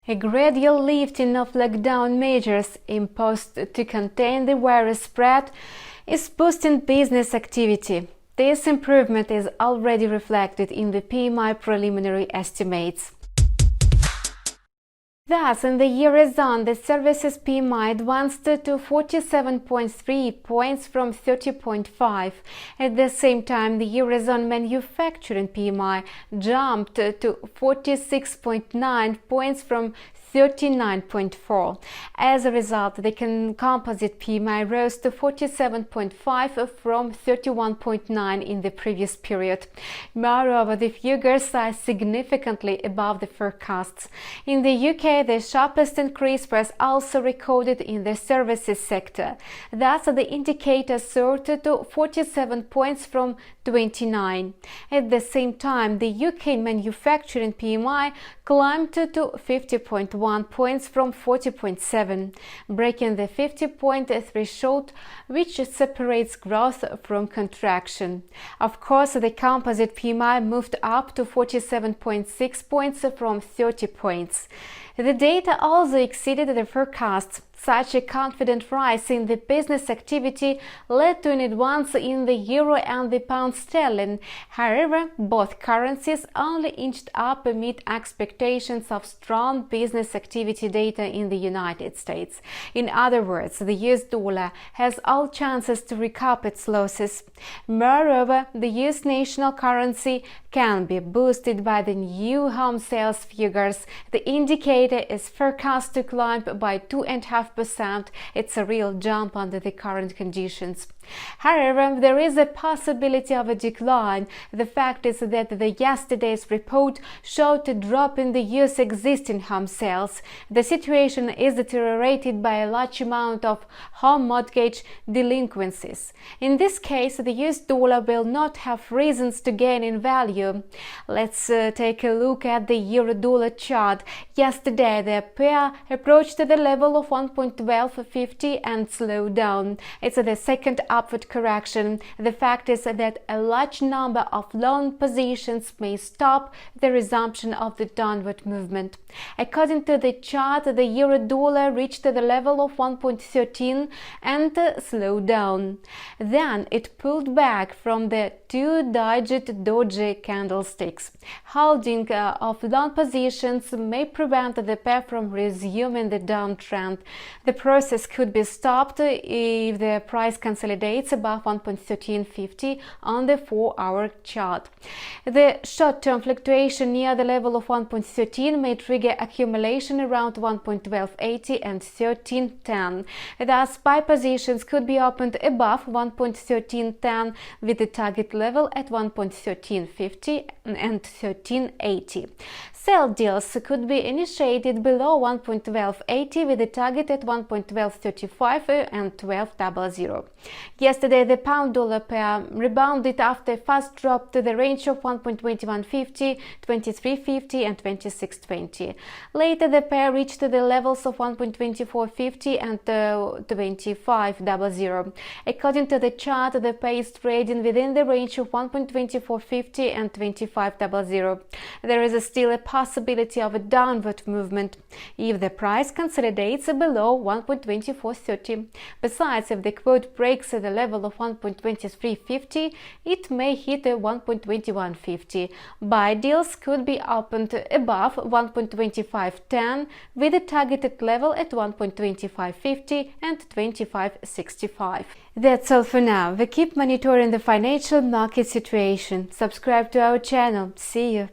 A gradual lifting of lockdown measures imposed to contain the virus spread is boosting business activity. This improvement is already reflected in the PMI preliminary estimates. Thus, in the eurozone, the services PMI advanced to 47.3 points from 30.5. At the same time, the eurozone manufacturing PMI jumped to 46.9 points from 39.4. As a result, the composite PMI rose to 47.5 from 31.9 in the previous period. Moreover, the figures are significantly above the forecasts. In the UK, the sharpest increase was also recorded in the services sector. Thus, the indicator soared to 47 points from 29. At the same time, the UK manufacturing PMI climbed to 50.1 points from 40.7, breaking the 50-point threshold, which separates growth from contraction. Of course, the composite PMI moved up to 47.6 points from 30 points. The data also exceeded the forecasts. Such a confident rise in the business activity led to an advance in the euro and the pound sterling. However, both currencies only inched up amid expectations of strong business activity data in the United States. In other words, the US dollar has all chances to recoup its losses. Moreover, the US national currency can be boosted by the new home sales figures. The indicator is forecast to climb by 2.5%. It's a real jump under the current conditions. However, there is a possibility of a decline. The fact is that yesterday's report showed a drop in the US existing home sales. The situation is deteriorated by a large amount of home mortgage delinquencies. In this case, the US dollar will not have reasons to gain in value. Let's take a look at the euro-dollar chart. Yesterday, the pair approached the level of 1.1250 and slowed down. It's the second upward correction. The fact is that a large number of long positions may stop the resumption of the downward movement. According to the chart, the euro-dollar reached the level of 1.13 and slowed down. Then it pulled back from the two-digit doji candlesticks. Holding of long positions may prevent the pair from resuming the downtrend. The process could be stopped if the price consolidates above 1.1350 on the 4-hour chart. The short-term fluctuation near the level of 1.13 may trigger accumulation around 1.1280 and 1310. Thus, buy positions could be opened above 1.1310 with the target level at 1.1350 and 1380. Sell deals could be initiated below 1.1280 with the target at 1.1235 and 1200. Yesterday, the pound-dollar pair rebounded after a fast drop to the range of 1.2150, 2350 and 2620. Later, the pair reached the levels of 1.2450 and 2500. According to the chart, the pair is trading within the range of 1.2450 and 2500. There is still a possibility of a downward movement if the price consolidates below 1.2430. Besides, if the quote breaks the level of 1.2350, it may hit a 1.2150. Buy deals could be opened above 1.2510 with a targeted level at 1.2550 and 2565. That's all for now. We keep monitoring the financial market situation. Subscribe to our channel. See you.